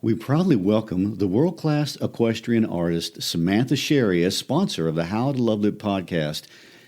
We proudly welcome the world-class equestrian artist Samantha Sherry as sponsor of the How to Love It podcast.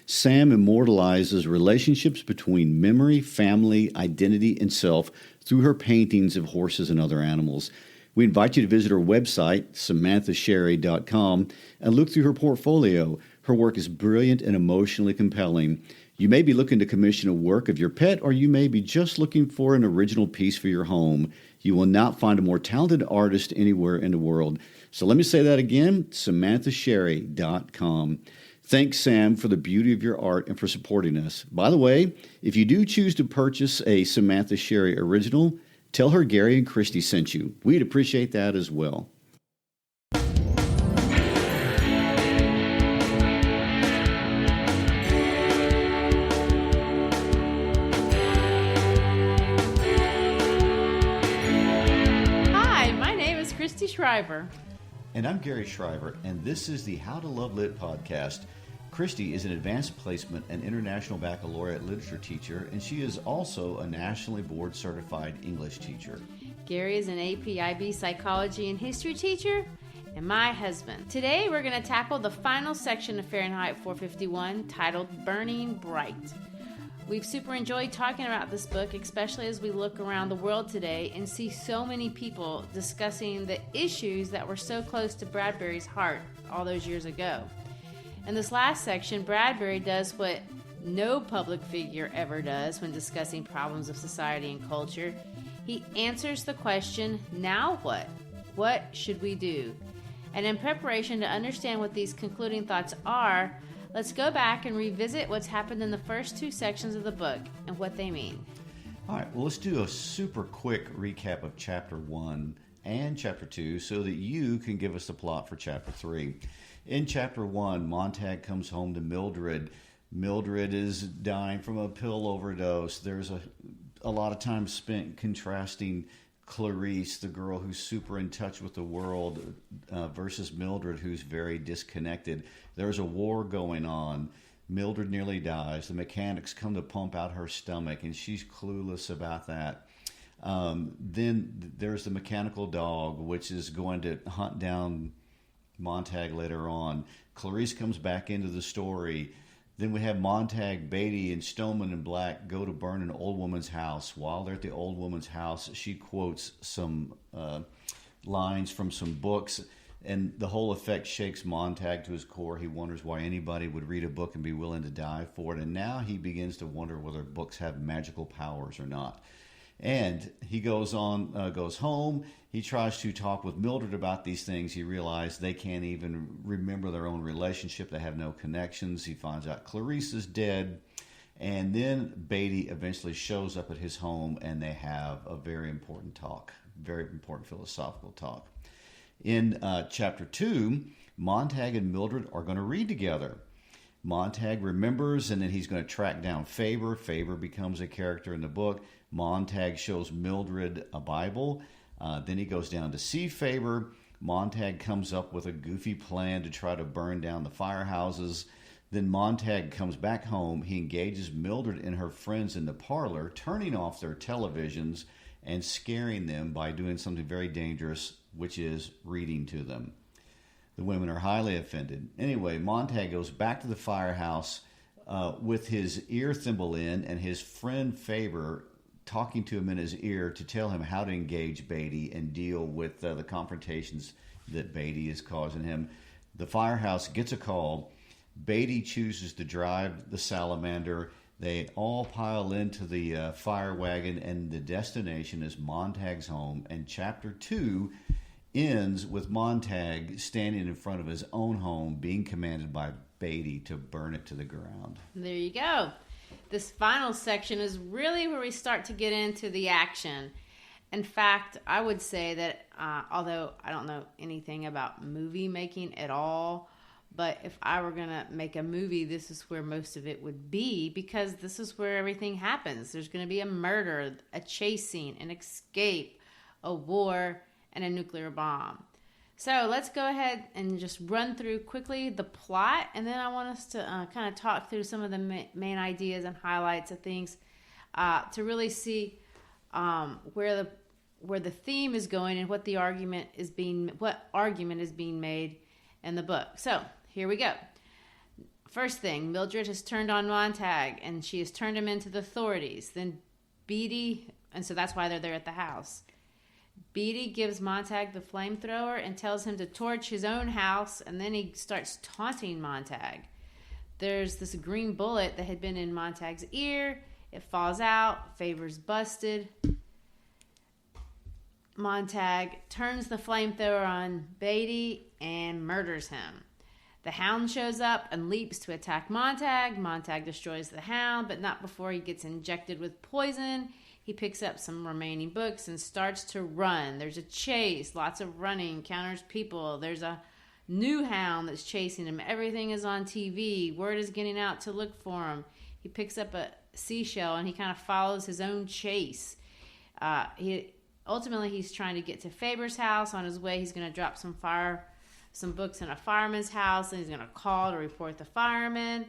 Sam immortalizes relationships between memory, family, identity, and self through her paintings of horses and other animals. We invite you to visit her website, samanthasherry.com, and look through her portfolio. Her work is brilliant and emotionally compelling. You may be looking to commission a work of your pet, or you may be just looking for an original piece for your home. You will not find a more talented artist anywhere in the world. So let me say that again, samanthasherry.com. Thanks, Sam, for the beauty of your art and for supporting us. By the way, if you do choose to purchase a Samantha Sherry original, tell her Gary and Christy sent you. We'd appreciate that as well. Shriver. And I'm Gary Shriver, and this is the How to Love Lit podcast. Christy is an advanced placement and international baccalaureate literature teacher, and she is also a nationally board certified English teacher. Gary is an AP/IB psychology and history teacher, and my husband. Today we're going to tackle the final section of Fahrenheit 451 titled Burning Bright. We've super enjoyed talking about this book, especially as we look around the world today and see so many people discussing the issues that were so close to Bradbury's heart all those years ago. In this last section, Bradbury does what no public figure ever does when discussing problems of society and culture. He answers the question, now what? What should we do? And in preparation to understand what these concluding thoughts are, let's go back and revisit what's happened in the first two sections of the book and what they mean. All right, well, let's do a super quick recap of Chapter 1 and Chapter 2 so that you can give us the plot for Chapter 3. In Chapter 1, Montag comes home to Mildred. Mildred is dying from a pill overdose. There's a lot of time spent contrasting Clarice, the girl who's super in touch with the world, versus Mildred, who's very disconnected. There's a war going on. Mildred nearly dies. The mechanics come to pump out her stomach, and she's clueless about that. Then there's the mechanical dog, which is going to hunt down Montag later on. Clarice comes back into the story. Then we have Montag, Beatty, and Stoneman and Black go to burn an old woman's house. While they're at the old woman's house, she quotes some lines from some books, and the whole effect shakes Montag to his core. He wonders why anybody would read a book and be willing to die for it, and now he begins to wonder whether books have magical powers or not. And he goes home. He tries to talk with Mildred about these things. He realizes they can't even remember their own relationship. They have no connections. He finds out Clarice is dead. And then Beatty eventually shows up at his home, and they have a very important talk, very important philosophical talk. In Chapter 2, Montag and Mildred are going to read together. Montag remembers, and then he's going to track down Faber. Faber becomes a character in the book. Montag shows Mildred a Bible. Then he goes down to see Faber. Montag comes up with a goofy plan to try to burn down the firehouses. Then Montag comes back home. He engages Mildred and her friends in the parlor, turning off their televisions and scaring them by doing something very dangerous, which is reading to them. The women are highly offended. Anyway, Montag goes back to the firehouse with his ear thimble in, and his friend Faber talking to him in his ear to tell him how to engage Beatty and deal with the confrontations that Beatty is causing him. The firehouse gets a call. Beatty chooses to drive the salamander. They all pile into the fire wagon, and the destination is Montag's home. And Chapter 2 ends with Montag standing in front of his own home, being commanded by Beatty to burn it to the ground. There you go. This final section is really where we start to get into the action. In fact, I would say that although I don't know anything about movie making at all, but if I were going to make a movie, this is where most of it would be, because this is where everything happens. There's going to be a murder, a chase scene, an escape, a war, and a nuclear bomb. So let's go ahead and just run through quickly the plot, and then I want us to kind of talk through some of the main ideas and highlights of things to really see where where the theme is going and what argument is being made in the book. So here we go. First thing, Mildred has turned on Montag, and she has turned him into the authorities. Then Beatty, and so that's why they're there at the house. Beatty gives Montag the flamethrower and tells him to torch his own house, and then he starts taunting Montag. There's this green bullet that had been in Montag's ear. It falls out. Faber's busted. Montag turns the flamethrower on Beatty and murders him. The hound shows up and leaps to attack Montag. Montag destroys the hound, but not before he gets injected with poison. He picks up some remaining books and starts to run. There's a chase, lots of running, encounters people. There's a new hound that's chasing him. Everything is on TV. Word is getting out to look for him. He picks up a seashell and he kind of follows his own chase. Ultimately, he's trying to get to Faber's house. On his way, he's going to drop some books in a fireman's house, and he's going to call to report the fireman.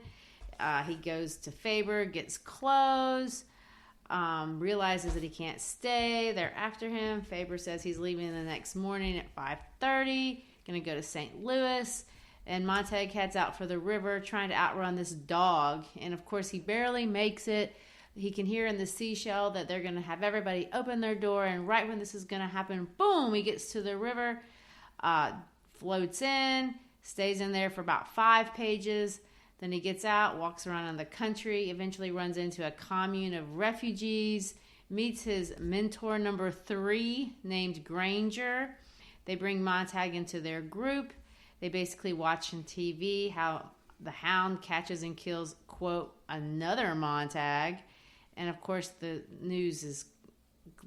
He goes to Faber, gets clothes, realizes that he can't stay. They're after him. Faber says he's leaving the next morning at 5:30, going to go to St. Louis. And Montag heads out for the river, trying to outrun this dog. And, of course, he barely makes it. He can hear in the seashell that they're going to have everybody open their door. And right when this is going to happen, boom, he gets to the river, floats in, stays in there for about 5 pages. Then he gets out, walks around in the country, eventually runs into a commune of refugees, meets his mentor number 3 named Granger. They bring Montag into their group. They basically watch on TV how the hound catches and kills, quote, another Montag. And, of course, the news is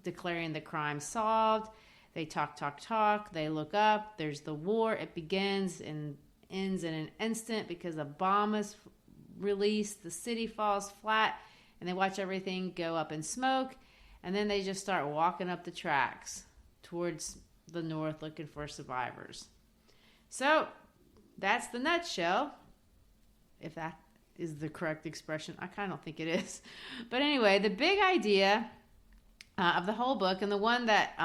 declaring the crime solved. They talk. They look up. There's the war. It begins and ends in an instant because a bomb is released. The city falls flat, and they watch everything go up in smoke. And then they just start walking up the tracks towards the north looking for survivors. So that's the nutshell, if that is the correct expression. I kind of don't think it is. But anyway, the big idea of the whole book, and the one that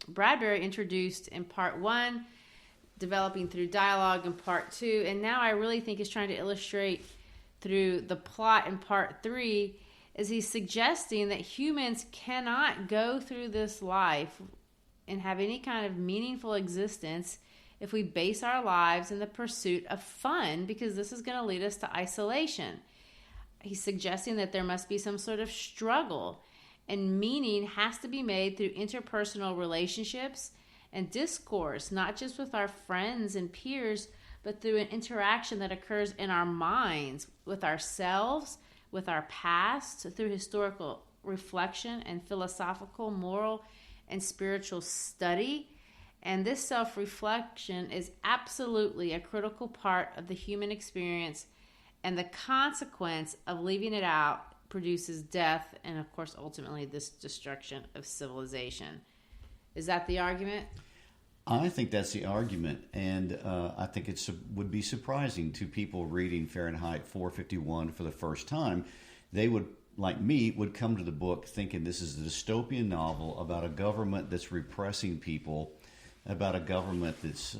Bradbury introduced in part 1, developing through dialogue in part 2, and now I really think is trying to illustrate through the plot in part 3, is he's suggesting that humans cannot go through this life and have any kind of meaningful existence if we base our lives in the pursuit of fun, because this is going to lead us to isolation. He's suggesting that there must be some sort of struggle, and meaning has to be made through interpersonal relationships and discourse, not just with our friends and peers, but through an interaction that occurs in our minds, with ourselves, with our past, through historical reflection and philosophical, moral, and spiritual study. And this self-reflection is absolutely a critical part of the human experience, and the consequence of leaving it out produces death and, of course, ultimately this destruction of civilization. Is that the argument? I think that's the argument, and I think it would be surprising to people reading Fahrenheit 451 for the first time. They would, like me, would come to the book thinking this is a dystopian novel about a government that's repressing people, about a government that's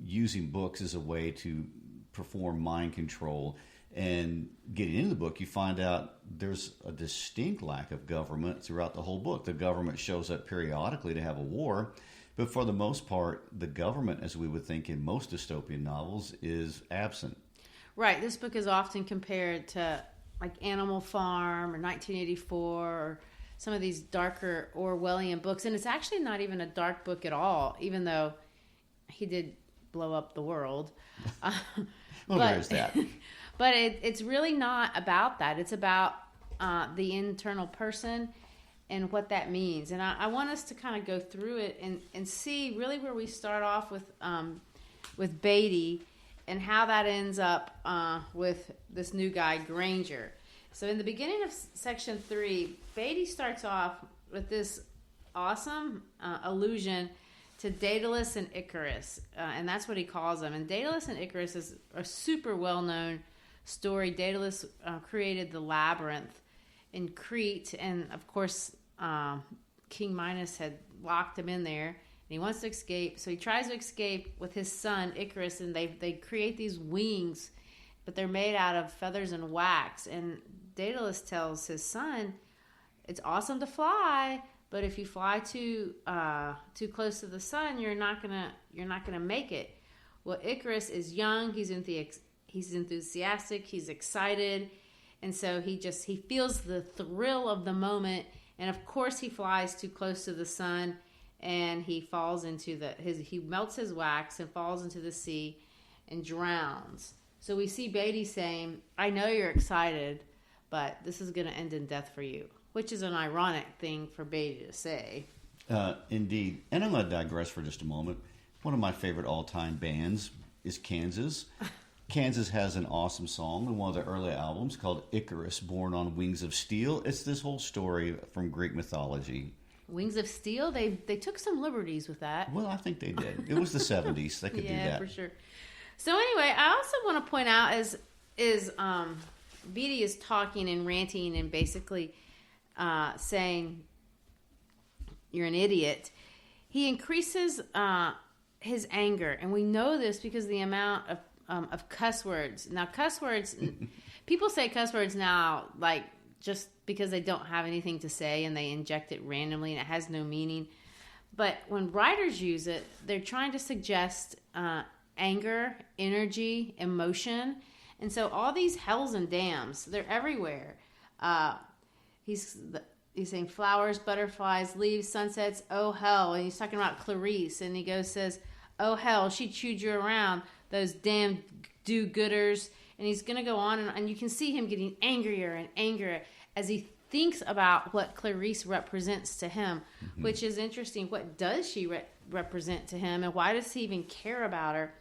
using books as a way to perform mind control. And getting into the book, you find out there's a distinct lack of government throughout the whole book. The government shows up periodically to have a war, but for the most part, the government, as we would think in most dystopian novels, is absent. Right. This book is often compared to like Animal Farm or 1984 or some of these darker Orwellian books. And it's actually not even a dark book at all, even though he did blow up the world. Well, there's that. But it's really not about that. It's about the internal person and what that means. And I want us to kind of go through it and see really where we start off with Beatty and how that ends up with this new guy, Granger. So in the beginning of section 3, Beatty starts off with this awesome allusion to Daedalus and Icarus, and that's what he calls them. And Daedalus and Icarus is a super well-known story. Daedalus created the labyrinth in Crete, and of course King Minos had locked him in there, and he wants to escape. So he tries to escape with his son Icarus, and they create these wings, but they're made out of feathers and wax. And Daedalus tells his son, "It's awesome to fly, but if you fly too close to the sun, you're not gonna make it." Well, Icarus is young. He's enthusiastic. He's excited, and so he feels the thrill of the moment. And of course, he flies too close to the sun, and he falls into he melts his wax and falls into the sea and drowns. So we see Beatty saying, "I know you're excited, but this is going to end in death for you," which is an ironic thing for Beatty to say. Indeed. And I'm going to digress for just a moment. One of my favorite all-time bands is Kansas. Kansas has an awesome song in one of their early albums called Icarus, Born on Wings of Steel. It's this whole story from Greek mythology. Wings of Steel? They took some liberties with that. Well, I think they did. It was the 70s. They could do that. Yeah, for sure. So anyway, I also want to point out is Beatty is talking and ranting and basically saying you're an idiot. He increases his anger, and we know this because the amount of cuss words. Now, cuss words, people say cuss words now, like just because they don't have anything to say and they inject it randomly and it has no meaning. But when writers use it, they're trying to suggest anger, energy, emotion. And so all these hells and damns, they're everywhere. He's saying flowers, butterflies, leaves, sunsets, oh hell. And he's talking about Clarice, and he says, oh hell, she chewed you around, those damn do-gooders. And he's going to go on, and you can see him getting angrier and angrier as he thinks about what Clarice represents to him, which is interesting. What does she represent to him, and why does he even care about her?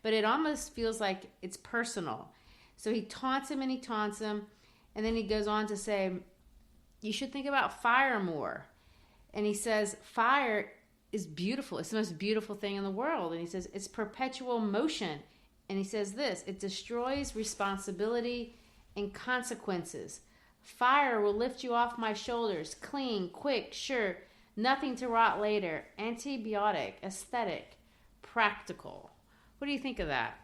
But it almost feels like it's personal. So he taunts him, and then he goes on to say, you should think about fire more. And he says, fire is beautiful. It's the most beautiful thing in the world. And he says, it's perpetual motion. And he says this, it destroys responsibility and consequences. Fire will lift you off my shoulders, clean, quick, sure, nothing to rot later, antibiotic, aesthetic, practical. What do you think of that?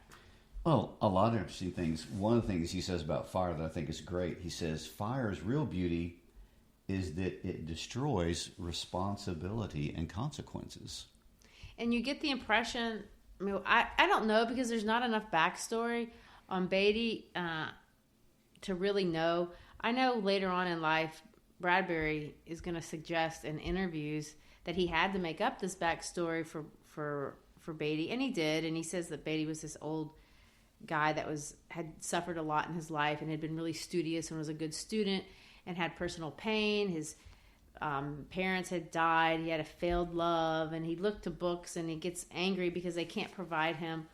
Well, a lot of interesting things. One of the things he says about fire that I think is great, he says, fire's real beauty is that it destroys responsibility and consequences. And you get the impression, I don't know, because there's not enough backstory on Beatty to really know. I know later on in life, Bradbury is going to suggest in interviews that he had to make up this backstory for Beatty, and he did. And he says that Beatty was this old guy that had suffered a lot in his life and had been really studious and was a good student and had personal pain. His parents had died. He had a failed love, and he looked to books, and he gets angry because they can't provide him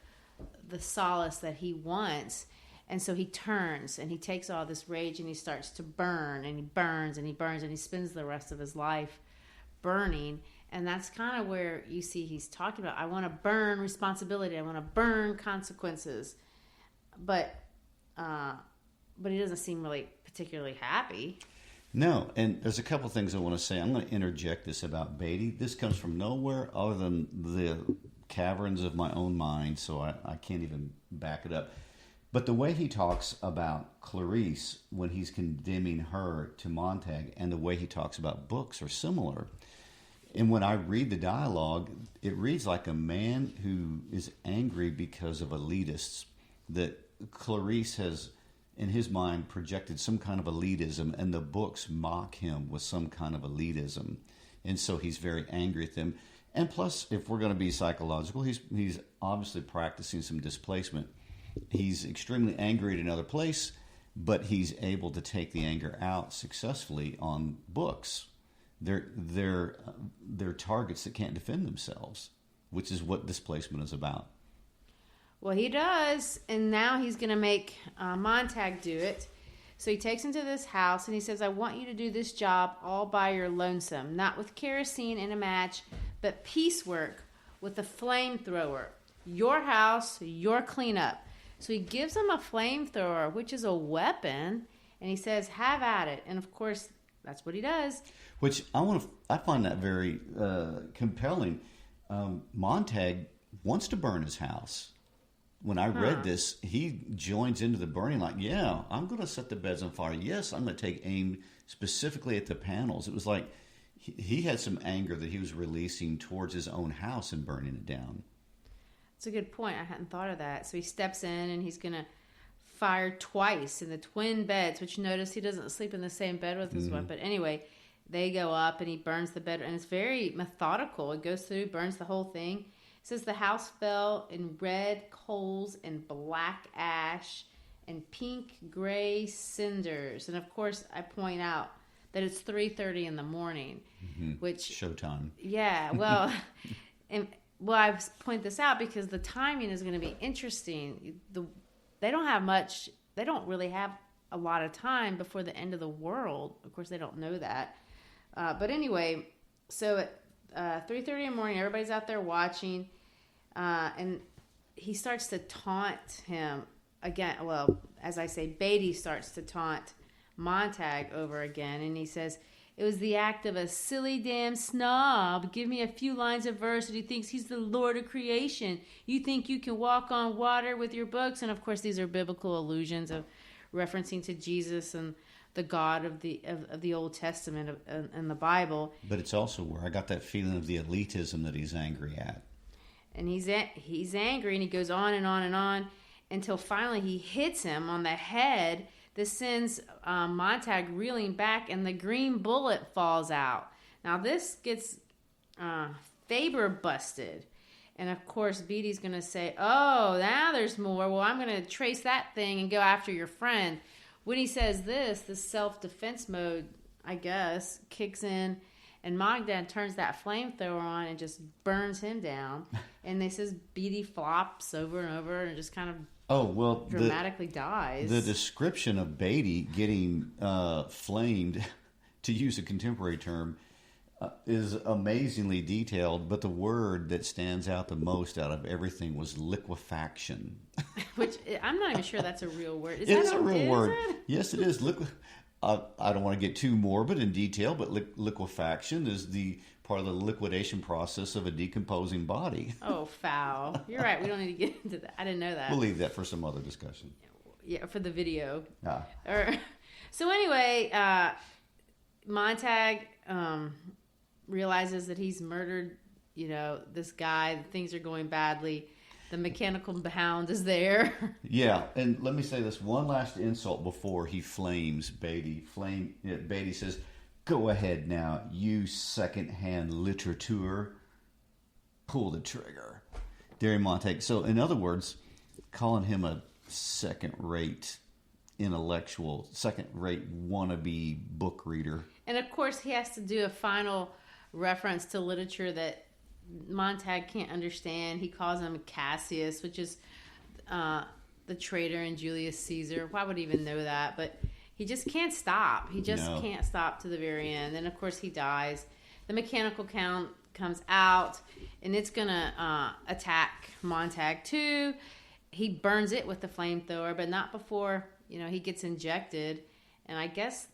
the solace that he wants. And so he turns, and he takes all this rage, and he starts to burn, and he burns, and he burns, and he spends the rest of his life burning. And that's kind of where you see he's talking about, I want to burn responsibility. I want to burn consequences. But he doesn't seem really particularly happy. No, and there's a couple things I want to say. I'm going to interject this about Beatty. This comes from nowhere other than the caverns of my own mind, so I can't even back it up. But the way he talks about Clarice when he's condemning her to Montag and the way he talks about books are similar. And when I read the dialogue, it reads like a man who is angry because of elitists, that Clarice has, in his mind, projected some kind of elitism, and the books mock him with some kind of elitism. And so he's very angry at them. And plus, if we're going to be psychological, he's obviously practicing some displacement. He's extremely angry at another place, but he's able to take the anger out successfully on books. They're targets that can't defend themselves, which is what displacement is about. Well, he does, and now he's going to make Montag do it. So he takes him to this house, and he says, I want you to do this job all by your lonesome, not with kerosene in a match, but piecework with a flamethrower. Your house, your cleanup. So he gives him a flamethrower, which is a weapon, and he says, have at it. And of course, that's what he does. Which I find that very compelling. Montag wants to burn his house. When I read this, he joins into the burning like, yeah, I'm going to set the beds on fire. Yes, I'm going to take aim specifically at the panels. It was like he had some anger that he was releasing towards his own house and burning it down. That's a good point. I hadn't thought of that. So he steps in and he's going to fire twice in the twin beds, which notice he doesn't sleep in the same bed with his wife. But anyway, they go up and he burns the bed. And it's very methodical. It goes through, burns the whole thing. It says the house fell in red coals and black ash and pink gray cinders. And of course, I point out that it's 3:30 in the morning, which showtime. Yeah, well, I point this out because the timing is going to be interesting. They don't really have a lot of time before the end of the world. Of course, they don't know that. But anyway, so at 3:30 in the morning, everybody's out there watching, and he starts to taunt him again. Well, as I say, Beatty starts to taunt Montag over again, and he says, "It was the act of a silly damn snob. Give me a few lines of verse that he thinks he's the Lord of creation. You think you can walk on water with your books?" And of course, these are biblical allusions of referencing to Jesus and the God of the Old Testament and the Bible. But it's also where I got that feeling of the elitism that he's angry at. And he's angry, and he goes on and on and on until finally he hits him on the head. This sends Montag reeling back, and the green bullet falls out. Now this gets Faber busted. And of course, Beatty's going to say, "Oh, now there's more. Well, I'm going to trace that thing and go after your friend." When he says this, the self-defense mode, I guess, kicks in, and Montag turns that flamethrower on and just burns him down. And they says Beatty flops over and over and just kind of dramatically dies. The description of Beatty getting flamed, to use a contemporary term, is amazingly detailed, but the word that stands out the most out of everything was liquefaction. Which I'm not even sure that's a real word. It is a real word. Yes, it is. I don't want to get too morbid in detail, but liquefaction is the part of the liquidation process of a decomposing body. Oh, foul. You're right. We don't need to get into that. I didn't know that. We'll leave that for some other discussion. Yeah, for the video. So anyway, Montag realizes that he's murdered, this guy. Things are going badly. The mechanical hound is there. Yeah, and let me say this one last insult before he flames Beatty. Beatty says, "Go ahead now, you second-hand literature. Pull the trigger." Derry Montag. So, in other words, calling him a second-rate intellectual, second-rate wannabe book reader. And of course, he has to do a final reference to literature that Montag can't understand. He calls him Cassius, which is the traitor in Julius Caesar. Why would he even know that? But he just can't stop. He just can't stop to the very end. And of course, he dies. The mechanical count comes out, and it's going to attack Montag too. He burns it with the flamethrower, but not before he gets injected. And I guess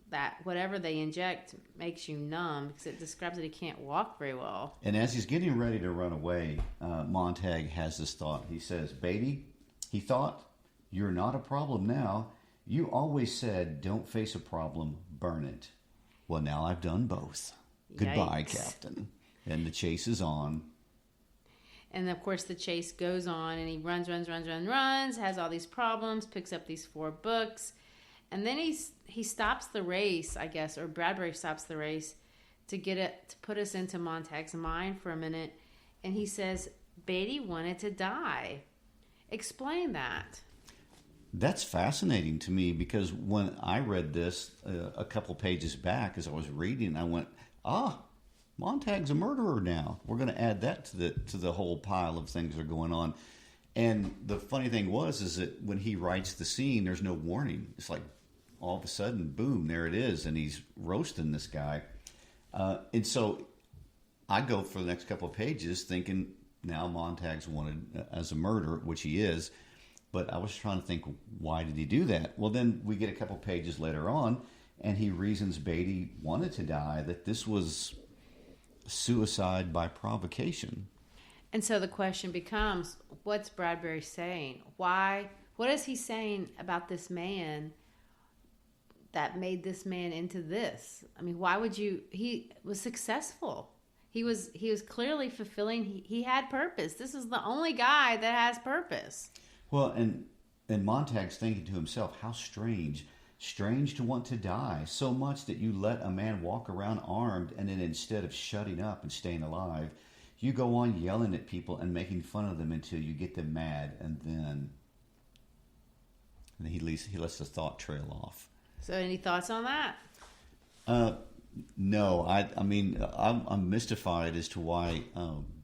that whatever they inject makes you numb, because it describes that he can't walk very well. And as he's getting ready to run away, Montag has this thought. He says, "Beatty," he thought, "you're not a problem now. You always said, don't face a problem, burn it. Well, now I've done both. Yikes. Goodbye, Captain." And the chase is on. And of course, the chase goes on, and he runs, has all these problems, picks up these 4 books. And then he stops the race, I guess, or Bradbury stops the race to put us into Montag's mind for a minute. And he says, Beatty wanted to die. Explain that. That's fascinating to me, because when I read this a couple pages back as I was reading, I went, Montag's a murderer now. We're going to add that to the whole pile of things that are going on. And the funny thing is that when he writes the scene, there's no warning. It's like all of a sudden, boom, there it is, and he's roasting this guy. And so I go for the next couple of pages thinking now Montag's wanted as a murderer, which he is. But I was trying to think, why did he do that? Well, then we get a couple pages later on, and he reasons Beatty wanted to die, that this was suicide by provocation. And so the question becomes, what's Bradbury saying? Why? What is he saying about this man that made this man into this? I mean, why would you? He was successful. He was clearly fulfilling. He had purpose. This is the only guy that has purpose. Well, and Montag's thinking to himself, how strange to want to die so much that you let a man walk around armed, and then instead of shutting up and staying alive, you go on yelling at people and making fun of them until you get them mad, and then he lets the thought trail off. So, any thoughts on that? No, I mean, I'm mystified as to why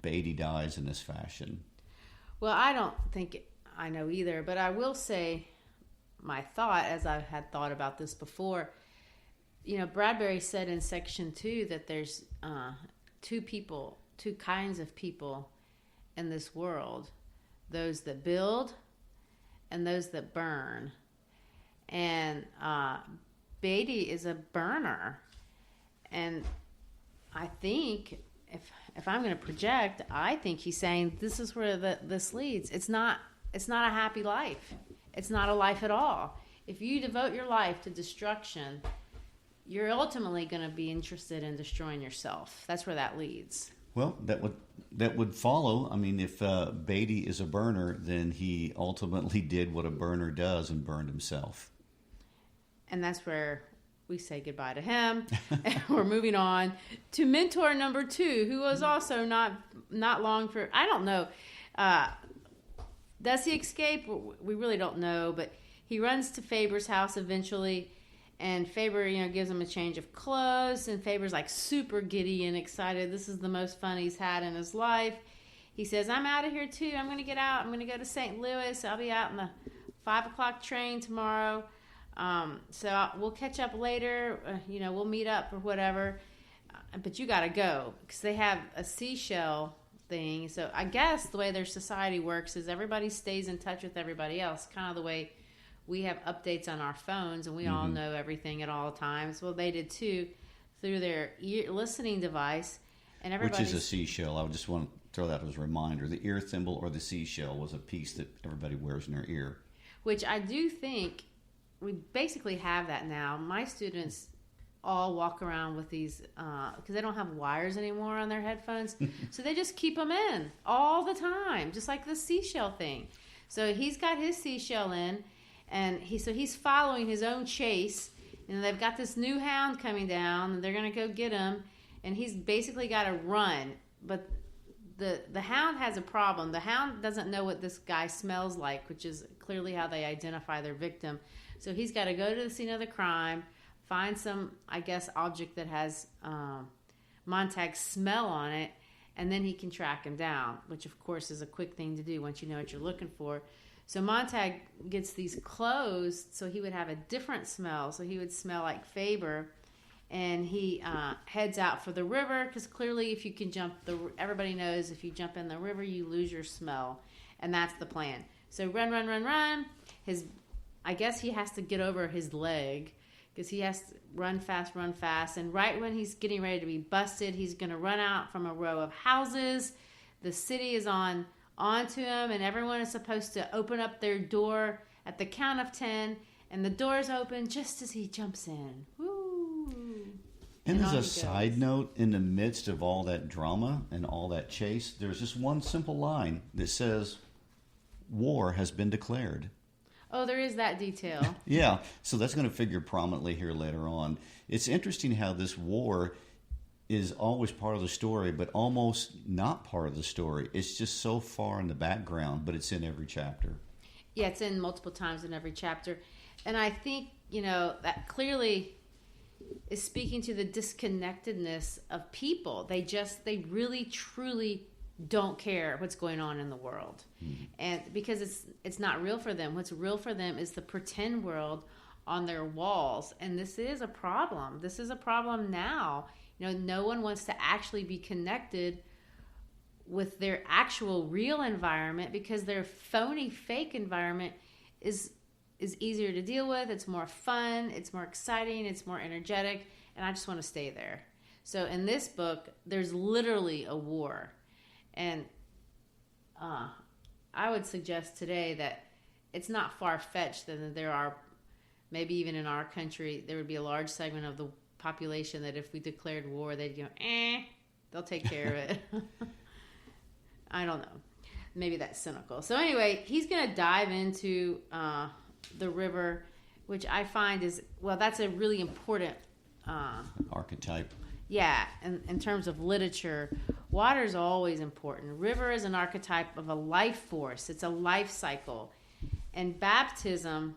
Beatty dies in this fashion. Well, I don't think I know either, but I will say my thought, as I had thought about this before. Bradbury said in section 2 that there's two kinds of people in this world: those that build and those that burn. And Beatty is a burner. And I think, if I'm going to project, I think he's saying this is where this leads. It's not a happy life. It's not a life at all. If you devote your life to destruction, you're ultimately going to be interested in destroying yourself. That's where that leads. Well, that would follow. I mean, if Beatty is a burner, then he ultimately did what a burner does and burned himself. And that's where we say goodbye to him. And we're moving on to mentor number 2, who was also not long for, I don't know. Does he escape? We really don't know, but he runs to Faber's house eventually, and Faber, gives him a change of clothes, and Faber's like super giddy and excited. This is the most fun he's had in his life. He says, I'm out of here too. I'm going to get out. I'm going to go to St. Louis. I'll be out in the 5 o'clock train tomorrow. So we'll catch up later. We'll meet up or whatever. But you got to go, because they have a seashell thing. So I guess the way their society works is everybody stays in touch with everybody else, kind of the way we have updates on our phones and we all know everything at all times. Well, they did too, through their listening device. And which is a seashell. I would just want to throw that as a reminder. The ear thimble or the seashell was a piece that everybody wears in their ear. Which I do think we basically have that now. My students all walk around with these because they don't have wires anymore on their headphones, so they just keep them in all the time, just like the seashell thing. So he's got his seashell in, and he's following his own chase. They've got this new hound coming down, and they're going to go get him, and he's basically got to run. But the hound has a problem. The hound doesn't know what this guy smells like, which is clearly how they identify their victim. So he's got to go to the scene of the crime, find some, I guess, object that has Montag's smell on it, and then he can track him down, which, of course, is a quick thing to do once you know what you're looking for. So Montag gets these clothes so he would have a different smell. So he would smell like Faber, and he heads out for the river, because clearly if you can everybody knows if you jump in the river, you lose your smell, and that's the plan. So run. I guess he has to get over his leg, because he has to run fast. And right when he's getting ready to be busted, he's going to run out from a row of houses. The city is onto him, and everyone is supposed to open up their door at the count of 10, and the doors open just as he jumps in. Woo! And as a side note, in the midst of all that drama and all that chase, there's just one simple line that says, "War has been declared." Oh, there is that detail. Yeah, so that's going to figure prominently here later on. It's interesting how this war is always part of the story, but almost not part of the story. It's just so far in the background, but it's in every chapter. Yeah, it's in multiple times in every chapter. And I think, that clearly is speaking to the disconnectedness of people. They really, truly don't care what's going on in the world. Mm-hmm. And because it's not real for them. What's real for them is the pretend world on their walls. And this is a problem. This is a problem now. No one wants to actually be connected with their actual real environment, because their phony fake environment is is easier to deal with. It's more fun. It's more exciting. It's more energetic. And I just want to stay there. So in this book, there's literally a war. And I would suggest today that it's not far-fetched that there are, maybe even in our country, there would be a large segment of the population that if we declared war, they'd go, they'll take care of it. I don't know. Maybe that's cynical. So anyway, he's going to dive into the river, which I find is, well, that's a really important archetype. Yeah, in terms of literature, water is always important. River is an archetype of a life force. It's a life cycle. And baptism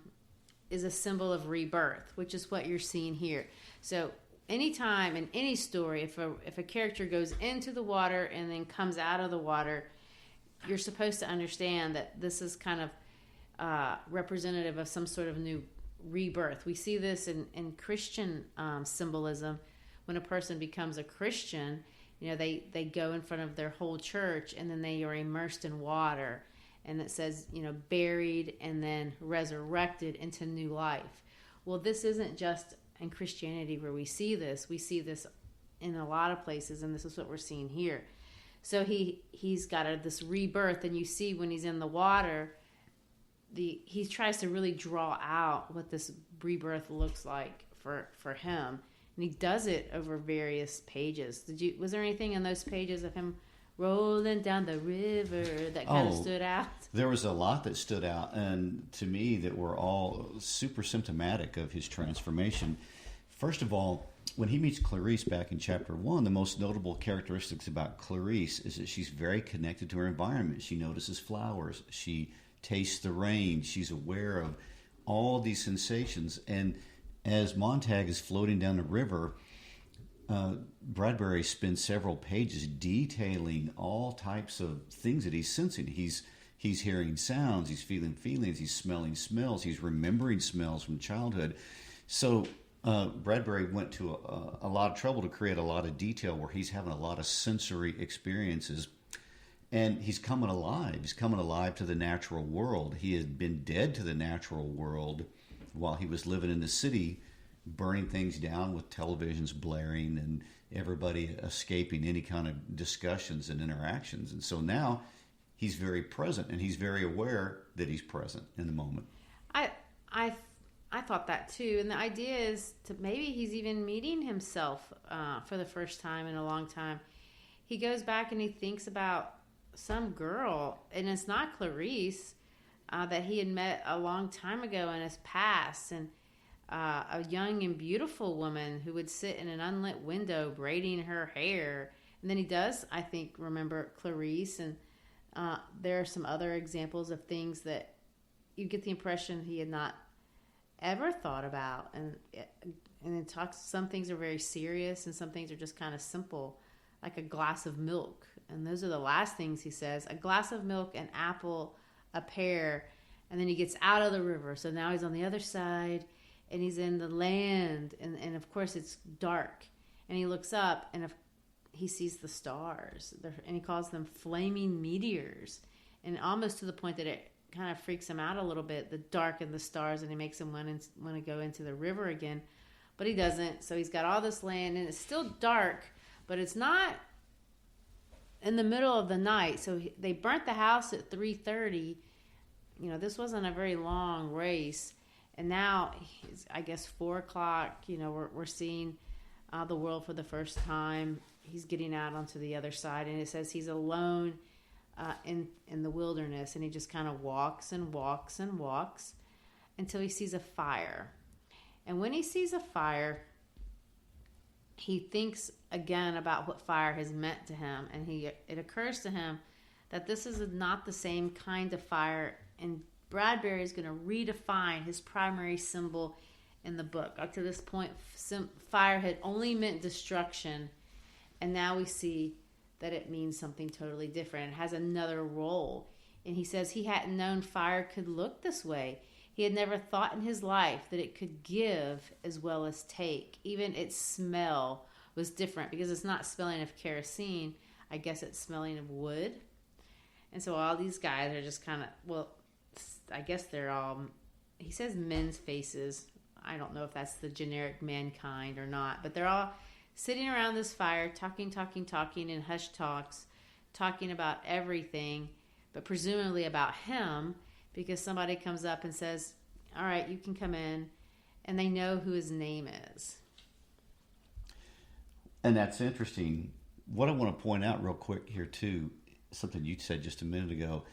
is a symbol of rebirth, which is what you're seeing here. So anytime in any story, if a character goes into the water and then comes out of the water, you're supposed to understand that this is kind of representative of some sort of new rebirth. We see this in Christian symbolism. When a person becomes a Christian, they go in front of their whole church and then they are immersed in water. And it says, buried and then resurrected into new life. Well, this isn't just in Christianity where we see this. We see this in a lot of places, and this is what we're seeing here. So he's got this rebirth, and you see when he's in the water, he tries to really draw out what this rebirth looks like for him. And he does it over various pages. Was there anything in those pages of him rolling down the river that kind of stood out? There was a lot that stood out, and to me that were all super symptomatic of his transformation. First of all, when he meets Clarice back in chapter 1, the most notable characteristics about Clarice is that she's very connected to her environment. She notices flowers. She tastes the rain. She's aware of all these sensations. And as Montag is floating down the river, Bradbury spends several pages detailing all types of things that he's sensing. He's hearing sounds, he's feeling feelings, he's smelling smells, he's remembering smells from childhood. So Bradbury went to a lot of trouble to create a lot of detail where he's having a lot of sensory experiences. And he's coming alive. He's coming alive to the natural world. He had been dead to the natural world while he was living in the city, burning things down with televisions blaring and everybody escaping any kind of discussions and interactions. And so now he's very present, and he's very aware that he's present in the moment. I thought that too. And the idea is to maybe he's even meeting himself for the first time in a long time. He goes back and he thinks about some girl, and it's not Clarice, that he had met a long time ago in his past, and a young and beautiful woman who would sit in an unlit window braiding her hair. And then he does, I think, remember Clarice, and there are some other examples of things that you get the impression he had not ever thought about. And it talks, some things are very serious and some things are just kind of simple, like a glass of milk. And those are the last things he says: a glass of milk, an apple, a pear. And then he gets out of the river. So now he's on the other side and he's in the land. And of course it's dark. And he looks up and he sees the stars. And he calls them flaming meteors. And almost to the point that it kind of freaks him out a little bit, the dark and the stars. And it makes him want to go into the river again. But he doesn't. So he's got all this land and it's still dark. But it's not in the middle of the night. So they burnt the house at 3:30. This wasn't a very long race. And now, I guess 4 o'clock, we're seeing the world for the first time. He's getting out onto the other side. And it says he's alone in the wilderness. And he just kind of walks and walks and walks until he sees a fire. And when he sees a fire, he thinks again about what fire has meant to him. And it occurs to him that this is not the same kind of fire. And Bradbury is going to redefine his primary symbol in the book. Up to this point, fire had only meant destruction. And now we see that it means something totally different. It has another role. And he says he hadn't known fire could look this way. He had never thought in his life that it could give as well as take. Even its smell was different because it's not smelling of kerosene. I guess it's smelling of wood. And so all these guys are just kind of, I guess they're all he says men's faces. I don't know if that's the generic mankind or not, but they're all sitting around this fire, talking in hushed talks, talking about everything, but presumably about him, because somebody comes up and says, all right, you can come in, and they know who his name is. And that's interesting. What I want to point out real quick here, too, something you said just a minute ago,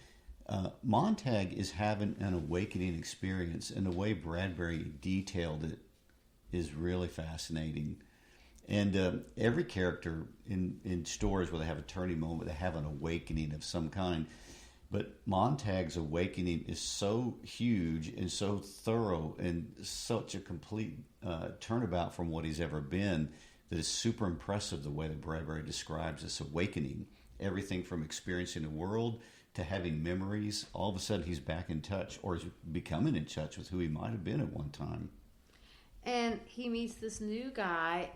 Montag is having an awakening experience, and the way Bradbury detailed it is really fascinating. And every character in stories where they have a turning moment, they have an awakening of some kind. But Montag's awakening is so huge and so thorough and such a complete turnabout from what he's ever been that is super impressive the way that Bradbury describes this awakening. Everything from experiencing the world to having memories. All of a sudden he's back in touch, or is becoming in touch with who he might have been at one time. And he meets this new guy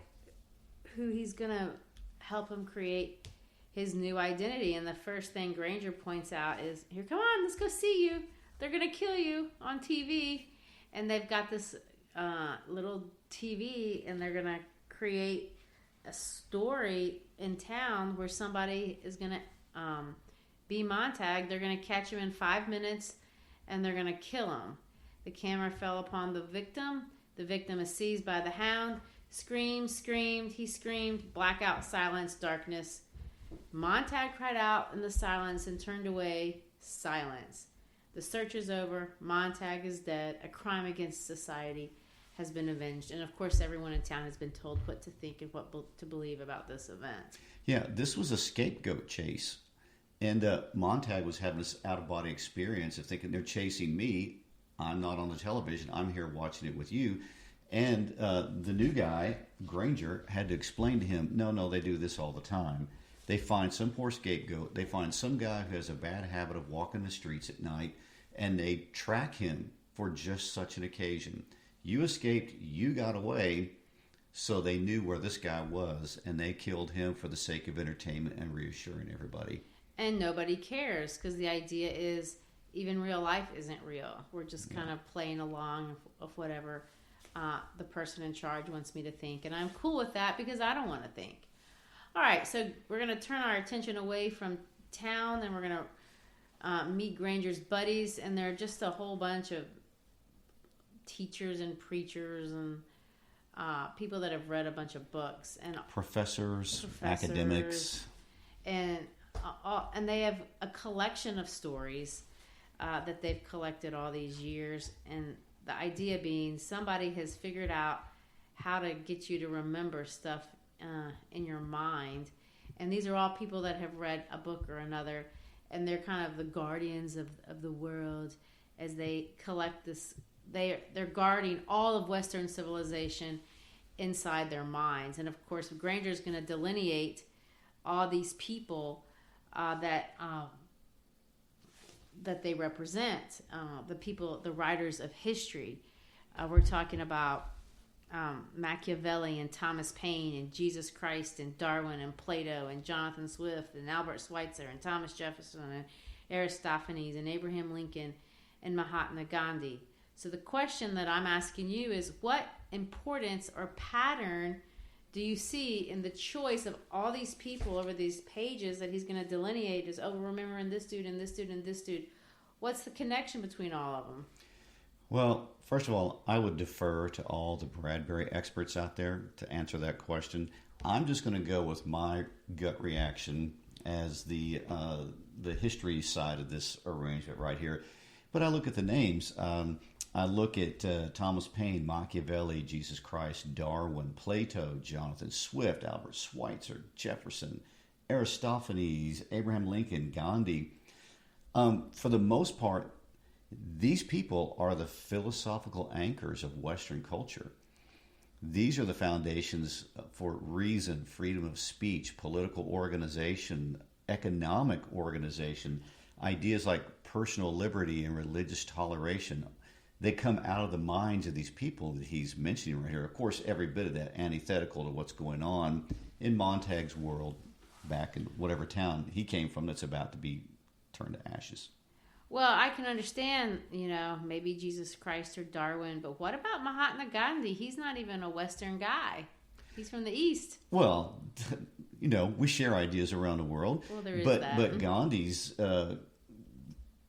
who he's going to help him create his new identity. And the first thing Granger points out is, here, come on, let's go see you. They're going to kill you on TV. And they've got this little TV, and they're going to create a story in town where somebody is going to be Montag. They're going to catch him in 5 minutes, and they're going to kill him. The camera fell upon the victim. The victim is seized by the hound. Screamed, he screamed, blackout, silence, darkness. Montag cried out in the silence and turned away, silence. The search is over. Montag is dead. A crime against society has been avenged. And of course, everyone in town has been told what to think and what to believe about this event. Yeah, this was a scapegoat chase. And Montag was having this out-of-body experience of thinking, they're chasing me. I'm not on the television. I'm here watching it with you. And the new guy, Granger, had to explain to him, no, they do this all the time. They find some poor scapegoat. They find some guy who has a bad habit of walking the streets at night, and they track him for just such an occasion. You escaped, you got away, so they knew where this guy was, and they killed him for the sake of entertainment and reassuring everybody. And nobody cares, because the idea is even real life isn't real. We're just kind of playing along of whatever the person in charge wants me to think. And I'm cool with that because I don't want to think. All right, so we're going to turn our attention away from town, and we're going to meet Granger's buddies, and they're just a whole bunch of teachers and preachers and people that have read a bunch of books. And professors, academics. And they have a collection of stories that they've collected all these years. And the idea being somebody has figured out how to get you to remember stuff in your mind. And these are all people that have read a book or another, and they're kind of the guardians of the world as they collect this. They're guarding all of Western civilization inside their minds. And of course, Granger's going to delineate all these people that they represent, the writers of history. We're talking about Machiavelli and Thomas Paine and Jesus Christ and Darwin and Plato and Jonathan Swift and Albert Schweitzer and Thomas Jefferson and Aristophanes and Abraham Lincoln and Mahatma Gandhi. So the question that I'm asking you is, what importance or pattern do you see in the choice of all these people over these pages that he's going to delineate as, we're remembering this dude and this dude and this dude? What's the connection between all of them? Well, first of all, I would defer to all the Bradbury experts out there to answer that question. I'm just going to go with my gut reaction as the history side of this arrangement right here. But I look at the names. I look at Thomas Paine, Machiavelli, Jesus Christ, Darwin, Plato, Jonathan Swift, Albert Schweitzer, Jefferson, Aristophanes, Abraham Lincoln, Gandhi. For the most part, these people are the philosophical anchors of Western culture. These are the foundations for reason, freedom of speech, political organization, economic organization, ideas like personal liberty and religious toleration. They come out of the minds of these people that he's mentioning right here. Of course, every bit of that antithetical to what's going on in Montag's world back in whatever town he came from that's about to be turned to ashes. Well, I can understand, maybe Jesus Christ or Darwin, but what about Mahatma Gandhi? He's not even a Western guy. He's from the East. Well, we share ideas around the world. Well, there is that. But Gandhi's, I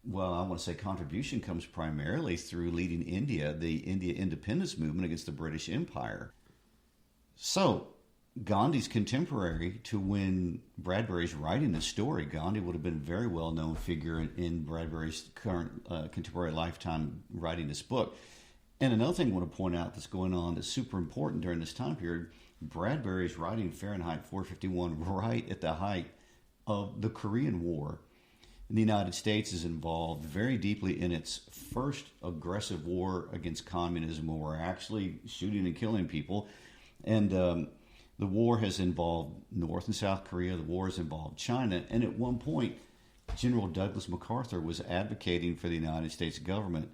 want to say contribution comes primarily through leading the India independence movement against the British Empire. So, Gandhi's contemporary to when Bradbury's writing this story. Gandhi would have been a very well-known figure in Bradbury's current contemporary lifetime writing this book. And another thing I want to point out that's going on that's super important during this time period, Bradbury's writing Fahrenheit 451 right at the height of the Korean War. And the United States is involved very deeply in its first aggressive war against communism, where we're actually shooting and killing people. And the war has involved North and South Korea. The war has involved China. And at one point, General Douglas MacArthur was advocating for the United States government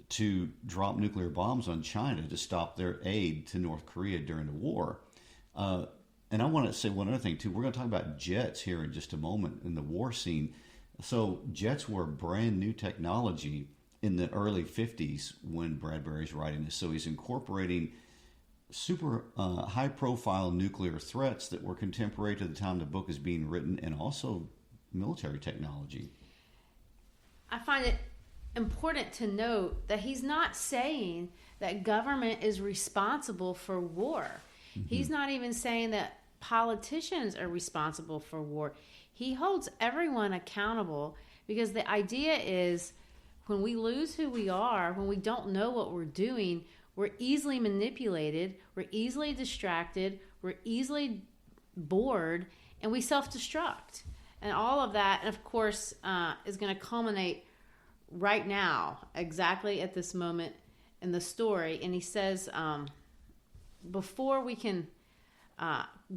to drop nuclear bombs on China to stop their aid to North Korea during the war. And I want to say one other thing, too. We're going to talk about jets here in just a moment in the war scene. So jets were brand new technology in the early 50s when Bradbury's writing this. So he's incorporating super high-profile nuclear threats that were contemporary to the time the book is being written, and also military technology. I find it important to note that he's not saying that government is responsible for war. Mm-hmm. He's not even saying that politicians are responsible for war. He holds everyone accountable, because the idea is when we lose who we are, when we don't know what we're doing, we're easily manipulated, we're easily distracted, we're easily bored, and we self-destruct. And all of that, and of course, is going to culminate right now, exactly at this moment in the story. And he says, before we can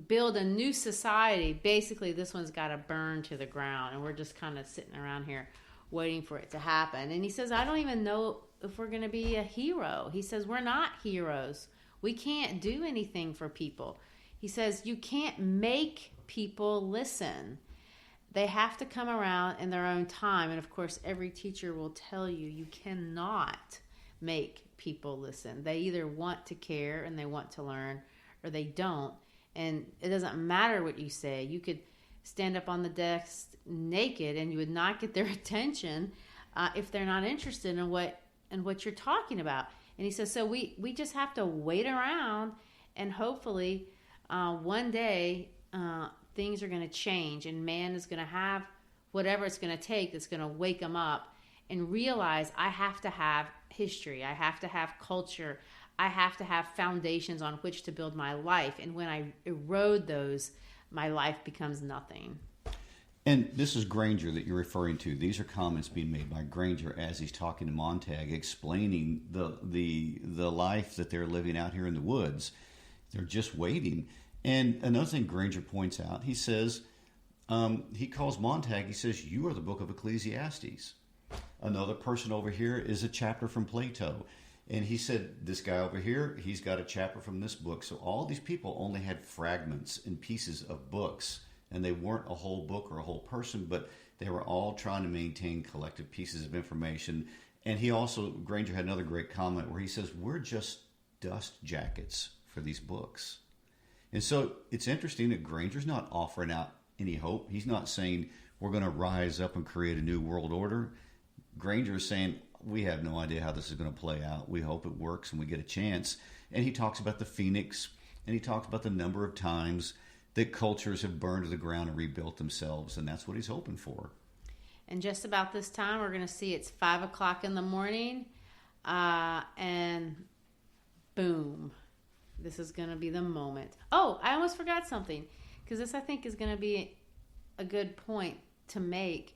build a new society, basically this one's got to burn to the ground, and we're just kind of sitting around here waiting for it to happen. And he says, I don't even know if we're going to be a hero. He says, we're not heroes. We can't do anything for people. He says, you can't make people listen. They have to come around in their own time. And of course, every teacher will tell you, you cannot make people listen. They either want to care and they want to learn, or they don't. And it doesn't matter what you say. You could stand up on the desk naked and you would not get their attention if they're not interested in what you're talking about. And he says, so we just have to wait around, and hopefully one day things are going to change, and man is going to have whatever it's going to take that's going to wake them up and realize, I have to have history, I have to have culture, I have to have foundations on which to build my life. And when I erode those, my life becomes nothing. And this is Granger that you're referring to. These are comments being made by Granger as he's talking to Montag, explaining the life that they're living out here in the woods. They're just waiting. And another thing Granger points out, he says, he calls Montag, he says, you are the book of Ecclesiastes. Another person over here is a chapter from Plato. And he said, this guy over here, he's got a chapter from this book. So all these people only had fragments and pieces of books. And they weren't a whole book or a whole person, but they were all trying to maintain collective pieces of information. And Granger had another great comment where he says, we're just dust jackets for these books. And so it's interesting that Granger's not offering out any hope. He's not saying we're going to rise up and create a new world order. Granger is saying, we have no idea how this is going to play out. We hope it works and we get a chance. And he talks about the phoenix, and he talks about the number of times that cultures have burned to the ground and rebuilt themselves, and that's what he's hoping for. And just about this time, we're going to see it's 5 o'clock in the morning, and boom, this is going to be the moment. Oh, I almost forgot something, because this, I think, is going to be a good point to make.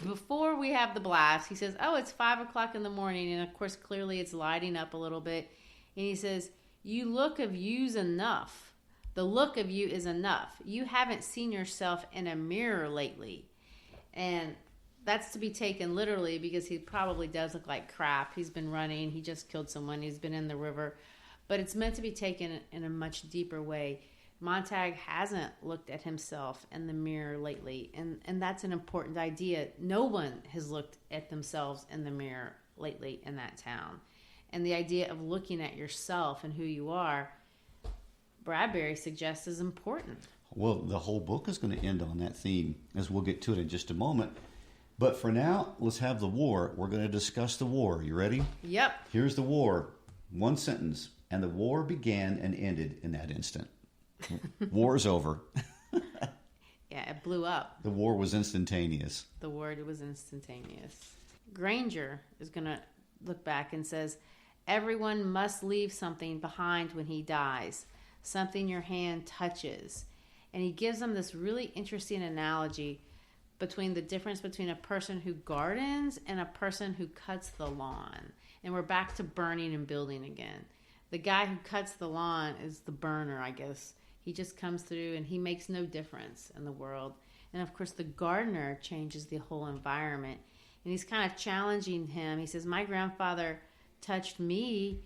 Before we have the blast, he says, oh, it's 5 o'clock in the morning, and of course, clearly it's lighting up a little bit, and he says, you look of you's enough. The look of you is enough. You haven't seen yourself in a mirror lately. And that's to be taken literally, because he probably does look like crap. He's been running. He just killed someone. He's been in the river. But it's meant to be taken in a much deeper way. Montag hasn't looked at himself in the mirror lately, and that's an important idea. No one has looked at themselves in the mirror lately in that town. And the idea of looking at yourself and who you are, Bradbury suggests, is important. Well, the whole book is going to end on that theme, as we'll get to it in just a moment. But for now, let's have the war. We're going to discuss the war. You ready? Yep. Here's the war. One sentence. And the war began and ended in that instant. War's over. Yeah, it blew up. The war was instantaneous. The word was instantaneous. Granger is going to look back and says, everyone must leave something behind when he dies, something your hand touches. And he gives them this really interesting analogy between the difference between a person who gardens and a person who cuts the lawn. And we're back to burning and building again. The guy who cuts the lawn is the burner, I guess. He just comes through and he makes no difference in the world. And of course, the gardener changes the whole environment. And he's kind of challenging him. He says, my grandfather touched me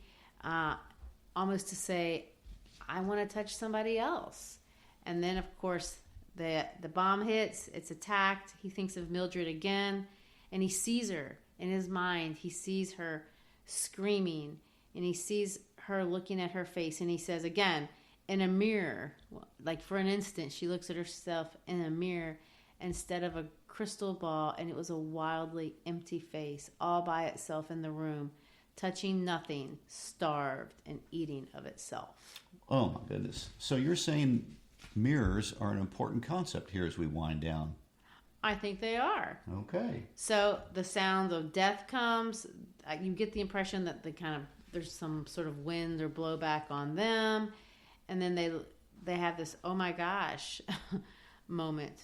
almost to say, I want to touch somebody else. And then, of course, the bomb hits. It's attacked. He thinks of Mildred again. And he sees her in his mind. He sees her screaming. And he sees her looking at her face. And he says, again, in a mirror, like for an instant, she looks at herself in a mirror instead of a crystal ball, and it was a wildly empty face all by itself in the room, touching nothing, starved and eating of itself. Oh my goodness. So you're saying mirrors are an important concept here as we wind down? I think they are. Okay. So the sound of death comes. You get the impression that there's some sort of wind or blowback on them, and then they have this oh my gosh moment.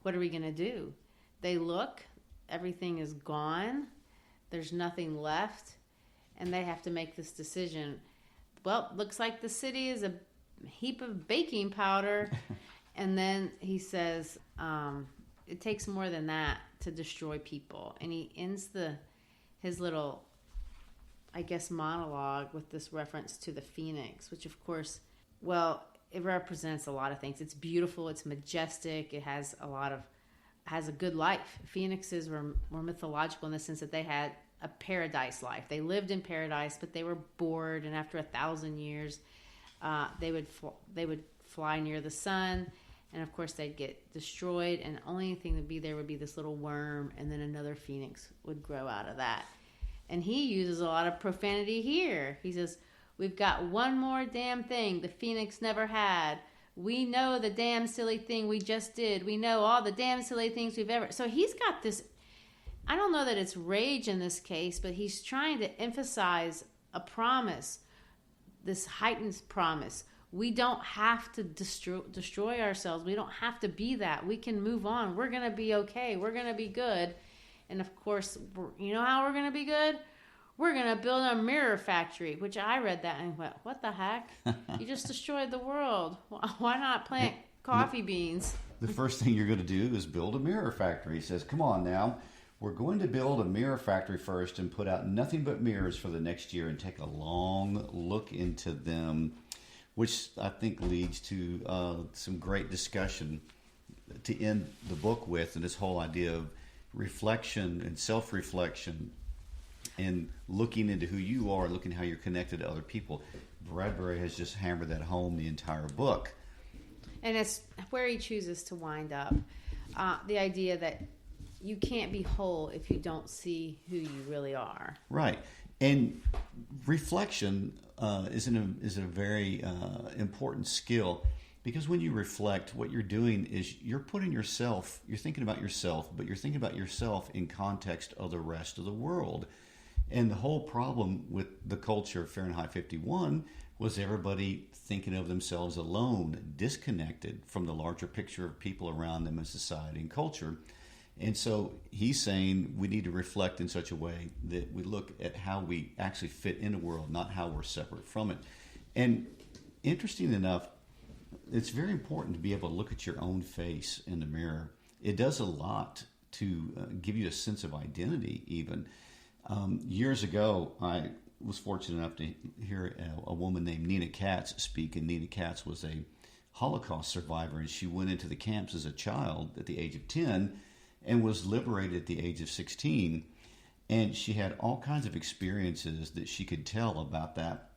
What are we going to do? They look, everything is gone, there's nothing left, and they have to make this decision. Well, looks like the city is a heap of baking powder. And then he says, it takes more than that to destroy people. And he ends his little, I guess, monologue with this reference to the phoenix, which of course, well, it represents a lot of things. It's beautiful, it's majestic, it has a good life. Phoenixes were mythological in the sense that they had a paradise life. They lived in paradise, but they were bored, and after 1,000 years, they would fly near the sun, and of course they'd get destroyed, and the only thing that would be there would be this little worm, and then another phoenix would grow out of that. And he uses a lot of profanity here. He says, we've got one more damn thing the phoenix never had. We know the damn silly thing we just did. We know all the damn silly things we've ever... So he's got this... I don't know that it's rage in this case, but he's trying to emphasize a promise, this heightened promise. We don't have to destroy ourselves. We don't have to be that. We can move on. We're going to be okay. We're going to be good. And of course, you know how we're going to be good? We're going to build a mirror factory, which I read that and went, what the heck? You just destroyed the world. Why not plant coffee beans? The first thing you're going to do is build a mirror factory. He says, come on now. We're going to build a mirror factory first and put out nothing but mirrors for the next year and take a long look into them, which I think leads to some great discussion to end the book with, and this whole idea of reflection and self-reflection and looking into who you are, looking how you're connected to other people. Bradbury has just hammered that home the entire book. And it's where he chooses to wind up. The idea that you can't be whole if you don't see who you really are. Right. And reflection is a very important skill, because when you reflect, what you're doing is you're thinking about yourself, but you're thinking about yourself in context of the rest of the world. And the whole problem with the culture of Fahrenheit 51 was everybody thinking of themselves alone, disconnected from the larger picture of people around them in society and culture. And so he's saying we need to reflect in such a way that we look at how we actually fit in the world, not how we're separate from it. And interesting enough, it's very important to be able to look at your own face in the mirror. It does a lot to give you a sense of identity even. Years ago, I was fortunate enough to hear a woman named Nina Katz speak, and Nina Katz was a Holocaust survivor, and she went into the camps as a child at the age of 10 and was liberated at the age of 16. And she had all kinds of experiences that she could tell about that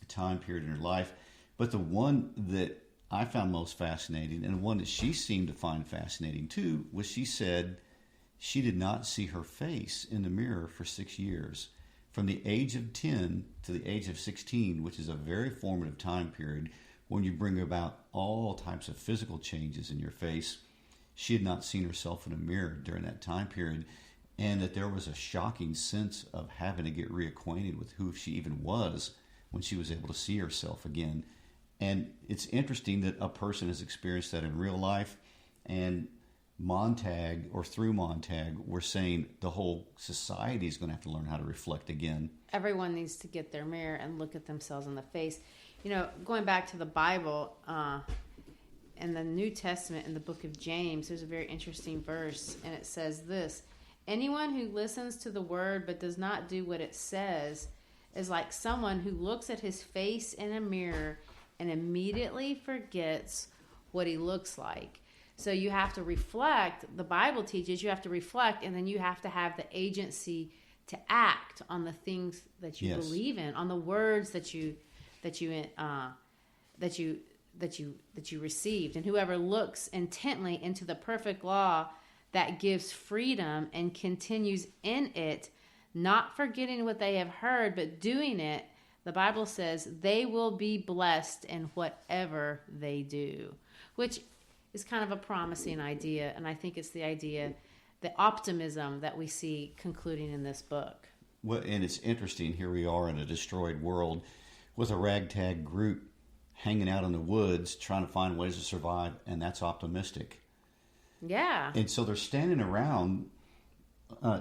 time period in her life. But the one that I found most fascinating, and one that she seemed to find fascinating too, was she said she did not see her face in the mirror for 6 years. From the age of 10 to the age of 16, which is a very formative time period when you bring about all types of physical changes in your face, she had not seen herself in a mirror during that time period, and that there was a shocking sense of having to get reacquainted with who she even was when she was able to see herself again. And it's interesting that a person has experienced that in real life, and through Montag, we're saying the whole society is going to have to learn how to reflect again. Everyone needs to get their mirror and look at themselves in the face. Going back to the Bible, in the New Testament, in the book of James, there's a very interesting verse, and it says this: anyone who listens to the word but does not do what it says is like someone who looks at his face in a mirror and immediately forgets what he looks like. So you have to reflect. The Bible teaches you have to reflect, and then you have to have the agency to act on the things that you believe in, on the words that you received. And whoever looks intently into the perfect law that gives freedom and continues in it, not forgetting what they have heard, but doing it, the Bible says they will be blessed in whatever they do, which is kind of a promising idea. And I think it's the optimism that we see concluding in this book. Well, and it's interesting. Here we are in a destroyed world with a ragtag group hanging out in the woods trying to find ways to survive, and that's optimistic. Yeah. And so they're standing around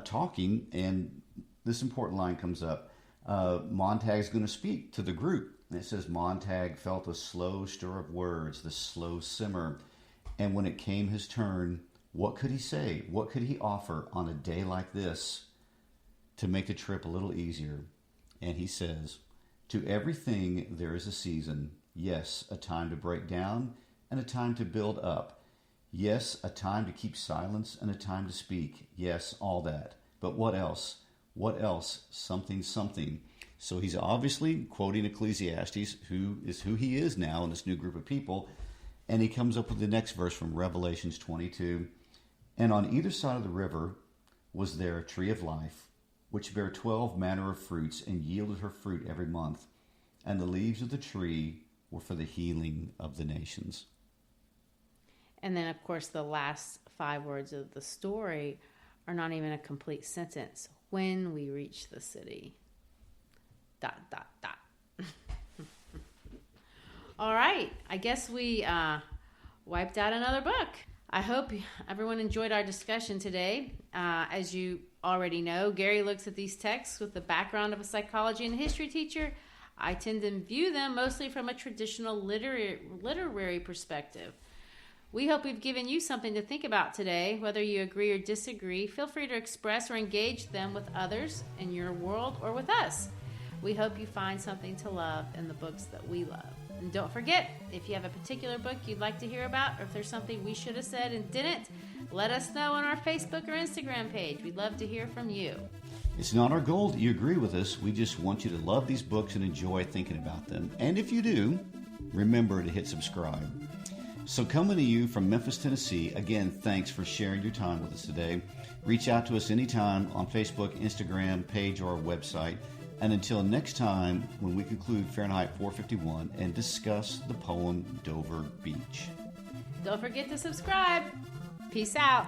talking, and this important line comes up. Montag's going to speak to the group. And it says, Montag felt a slow stir of words, the slow simmer. And when it came his turn, what could he say? What could he offer on a day like this to make the trip a little easier? And he says, to everything there is a season. Yes, a time to break down and a time to build up. Yes, a time to keep silence and a time to speak. Yes, all that. But what else? What else? Something, something. So he's obviously quoting Ecclesiastes, who he is now in this new group of people. And he comes up with the next verse from Revelations 22. And on either side of the river was there a tree of life, which bare 12 manner of fruits, and yielded her fruit every month. And the leaves of the tree were for the healing of the nations. And then, of course, the last 5 words of the story are not even a complete sentence. When we reach the city. ... All right. I guess we wiped out another book. I hope everyone enjoyed our discussion today. As you already know, Gary looks at these texts with the background of a psychology and history teacher. I tend to view them mostly from a traditional literary perspective. We hope we've given you something to think about today. Whether you agree or disagree, feel free to express or engage them with others in your world or with us. We hope you find something to love in the books that we love. And don't forget, if you have a particular book you'd like to hear about, or if there's something we should have said and didn't, let us know on our Facebook or Instagram page. We'd love to hear from you. It's not our goal that you agree with us. We just want you to love these books and enjoy thinking about them. And if you do, remember to hit subscribe. So coming to you from Memphis, Tennessee, again, thanks for sharing your time with us today. Reach out to us anytime on Facebook, Instagram, page, or our website. And until next time, when we conclude Fahrenheit 451 and discuss the poem Dover Beach. Don't forget to subscribe. Peace out.